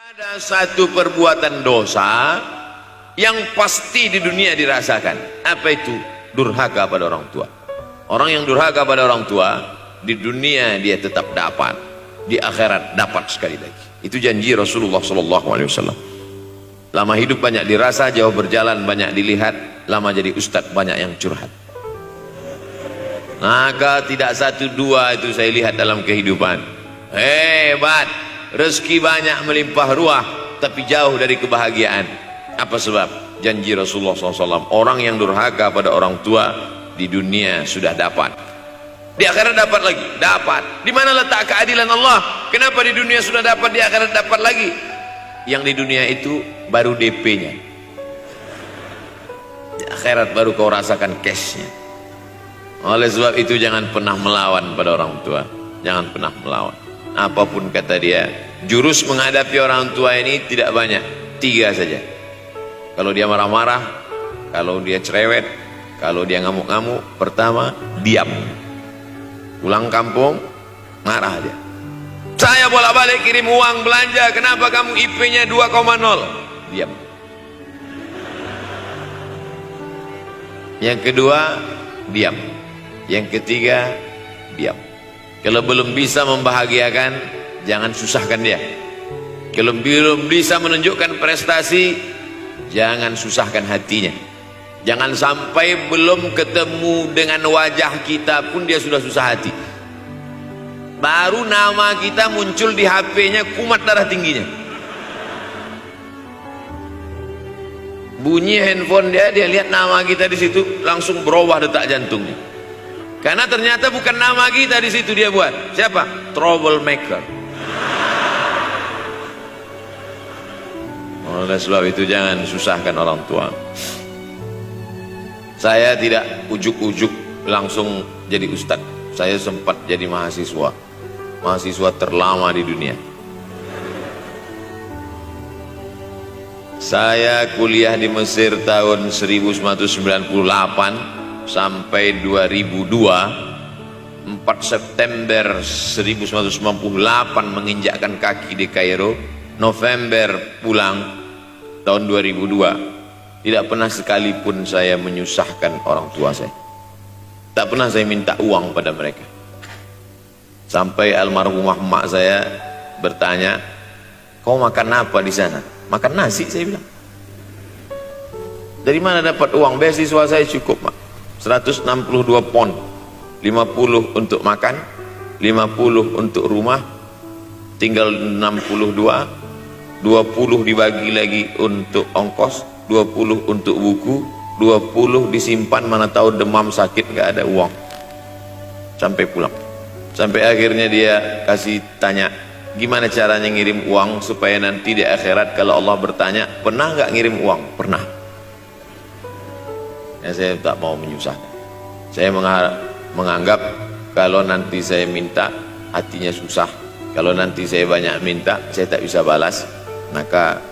Ada satu perbuatan dosa yang pasti di dunia dirasakan. Apa itu? Durhaka pada orang tua. Orang yang durhaka pada orang tua, di dunia dia tetap dapat, di akhirat dapat sekali lagi. Itu janji Rasulullah SAW. Lama hidup banyak dirasa, jauh berjalan banyak dilihat, lama jadi ustadz banyak yang curhat. Maka tidak satu dua itu saya lihat dalam kehidupan. Hebat, rezeki banyak melimpah ruah, tapi jauh dari kebahagiaan. Apa sebab? Janji Rasulullah SAW. Orang yang durhaka pada orang tua di dunia sudah dapat, di akhirat dapat lagi. Dapat. Di mana letak keadilan Allah? Kenapa di dunia sudah dapat, di akhirat dapat lagi? Yang di dunia itu baru DP-nya, di akhirat baru kau rasakan cash-nya. Oleh sebab itu jangan pernah melawan pada orang tua. Jangan pernah melawan. Apapun kata dia, jurus menghadapi orang tua ini tidak banyak, 3 saja. Kalau dia marah-marah, kalau dia cerewet, kalau dia ngamuk-ngamuk, pertama diam. Pulang kampung marah dia. Saya bolak-balik kirim uang belanja, kenapa kamu IP-nya 2,0? Diam. Yang kedua, diam. Yang ketiga, diam. Kalau belum bisa membahagiakan, jangan susahkan dia. Kalau belum bisa menunjukkan prestasi, jangan susahkan hatinya. Jangan sampai belum ketemu dengan wajah kita pun dia sudah susah hati. Baru nama kita muncul di HP-nya, kumat darah tingginya. Bunyi handphone dia lihat nama kita di situ, langsung berubah detak jantungnya. Karena ternyata bukan nama kita di situ dia buat. Siapa? Troublemaker. Oleh sebab itu jangan susahkan orang tua. Saya tidak ujuk-ujuk langsung jadi ustadz. Saya sempat jadi mahasiswa terlama di dunia. Saya kuliah di Mesir tahun 1998 sampai 2002. 4 September 1998 menginjakkan kaki di Kairo. November pulang tahun 2002. Tidak pernah sekalipun saya menyusahkan orang tua saya. Tak pernah saya minta uang pada mereka. Sampai almarhumah emak saya bertanya, kau makan apa di sana? Makan nasi, saya bilang. Dari mana dapat uang? Beasiswa saya cukup, mak. 162 pon. 50 untuk makan, 50 untuk rumah, tinggal 62. 20 dibagi lagi untuk ongkos, 20 untuk buku, 20 disimpan, mana tahu demam sakit nggak ada uang. Sampai pulang. Sampai akhirnya dia kasih tanya, gimana caranya ngirim uang supaya nanti di akhirat kalau Allah bertanya, pernah nggak ngirim uang? Pernah. Ya, saya tak mau menyusahkan. Saya menganggap kalau nanti saya minta hatinya susah, kalau nanti saya banyak minta saya tak bisa balas, maka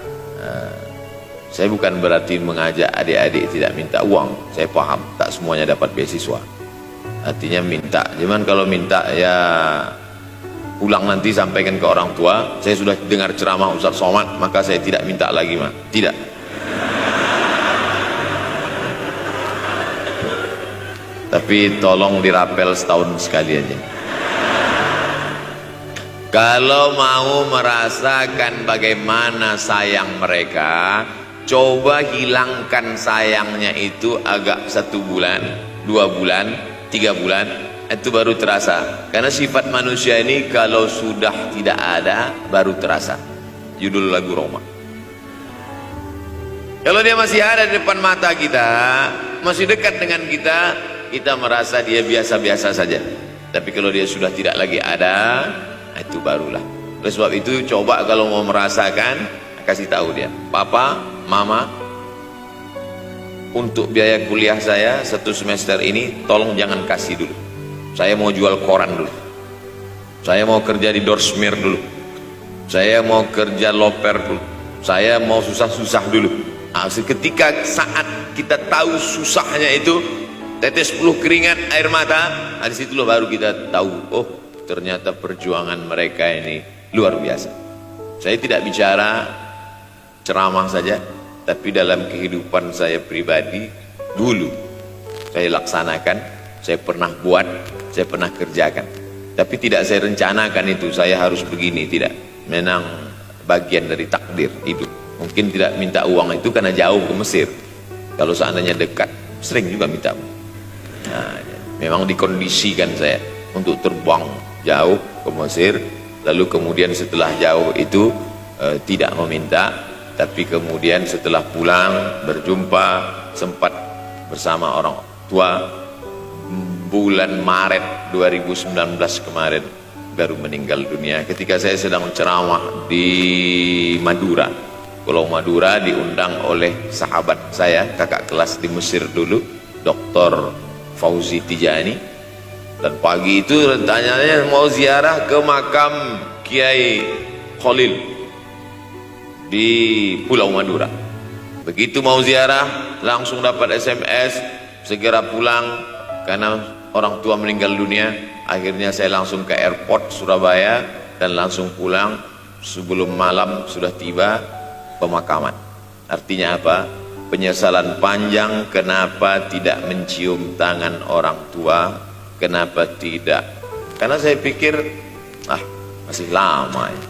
saya bukan berarti mengajak adik-adik tidak minta uang. Saya paham tak semuanya dapat beasiswa, artinya minta. Cuman kalau minta ya pulang nanti sampaikan ke orang tua, saya sudah dengar ceramah Ustaz Somad, maka saya tidak minta lagi, mak. Tidak. Tapi tolong dirapel setahun sekali aja. Kalau mau merasakan bagaimana sayang mereka, coba hilangkan sayangnya itu agak 1 bulan, 2 bulan, 3 bulan, itu baru terasa. Karena sifat manusia ini kalau sudah tidak ada baru terasa. Judul lagu Roma. Kalau dia masih ada di depan mata kita, masih dekat dengan kita, kita merasa dia biasa-biasa saja. Tapi kalau dia sudah tidak lagi ada, itu barulah. Oleh sebab itu coba kalau mau merasakan, kasih tahu dia, papa, mama, untuk biaya kuliah saya 1 semester ini tolong jangan kasih dulu. Saya mau jual koran dulu, saya mau kerja di Dorsmir dulu, saya mau kerja loper dulu, saya mau susah-susah dulu. Nah, ketika saat kita tahu susahnya itu, tetes peluh keringat, air mata, di situ baru kita tahu, oh ternyata perjuangan mereka ini luar biasa. Saya tidak bicara ceramah saja, tapi dalam kehidupan saya pribadi dulu saya laksanakan, saya pernah buat, saya pernah kerjakan. Tapi tidak saya rencanakan itu, saya harus begini, tidak. Memang bagian dari takdir hidup. Mungkin tidak minta uang itu karena jauh ke Mesir. Kalau seandainya dekat, sering juga minta. Nah, memang dikondisikan saya untuk terbang jauh ke Mesir, lalu kemudian setelah jauh itu tidak meminta, tapi kemudian setelah pulang berjumpa sempat bersama orang tua. Bulan Maret 2019 kemarin baru meninggal dunia ketika saya sedang ceramah di Madura, Pulau Madura, diundang oleh sahabat saya, kakak kelas di Mesir dulu, Dr. Fauzi Tijani. Dan pagi itu rencananya mau ziarah ke makam Kiai Khalil di Pulau Madura. Begitu mau ziarah langsung dapat SMS segera pulang karena orang tua meninggal dunia. Akhirnya saya langsung ke airport Surabaya dan langsung pulang. Sebelum malam sudah tiba pemakaman. Artinya apa? Penyesalan panjang, kenapa tidak mencium tangan orang tua, kenapa tidak? Karena saya pikir masih lama ya.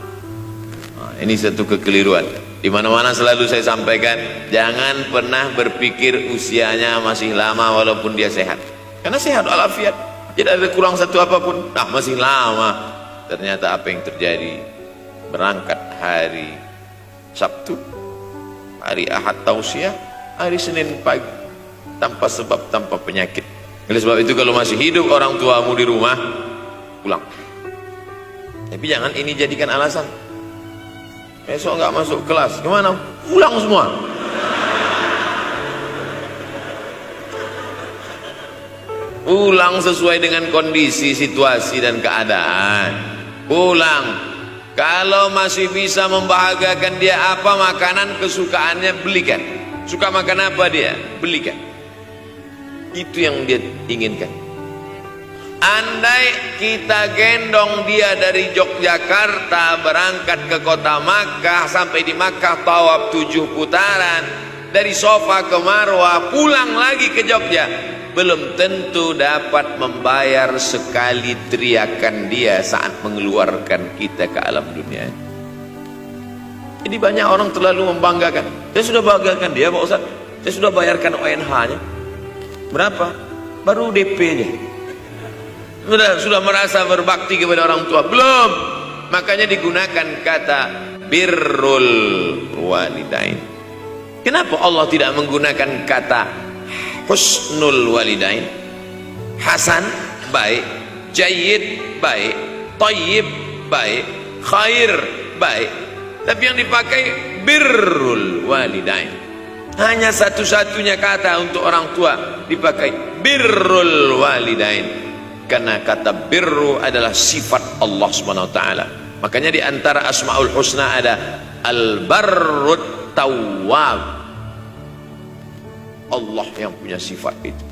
Nah, ini satu kekeliruan. Di mana-mana selalu saya sampaikan, jangan pernah berpikir usianya masih lama walaupun dia sehat. Karena sehat walafiat, tidak ada kurang satu apapun. Masih lama. Ternyata apa yang terjadi? Berangkat hari Sabtu, hari Ahad tausiah, hari Senin pagi, tanpa sebab, tanpa penyakit. Oleh sebab itu kalau masih hidup orang tuamu di rumah, pulang. Tapi jangan ini jadikan alasan. Besok nggak masuk kelas, gimana? Pulang semua. Pulang sesuai dengan kondisi, situasi dan keadaan. Pulang. Kalau masih bisa membahagiakan dia apa makanan kesukaannya, belikan. Suka makan apa dia, belikan. Itu yang dia inginkan. Andai kita gendong dia dari Yogyakarta berangkat ke kota Makkah, sampai di Makkah tawaf 7 putaran, dari Sofa ke Marwah, pulang lagi ke Jogja, belum tentu dapat membayar sekali teriakan dia saat mengeluarkan kita ke alam dunia. Jadi banyak orang terlalu membanggakan. Saya sudah banggakan dia Pak Ustaz, saya sudah bayarkan ONH-nya. Berapa? Baru DP-nya. Sudah merasa berbakti kepada orang tua? Belum. Makanya digunakan kata birrul walidain. Kenapa Allah tidak menggunakan kata husnul walidain? Hasan baik, jayyid baik, thayyib baik, khair baik, tapi yang dipakai birrul walidain. Hanya satu-satunya kata untuk orang tua dipakai birrul walidain, karena kata birru adalah sifat Allah Subhanahu wa taala. Makanya di antara Asmaul Husna ada Al-Barrut Tawwab. Allah yang punya sifat itu.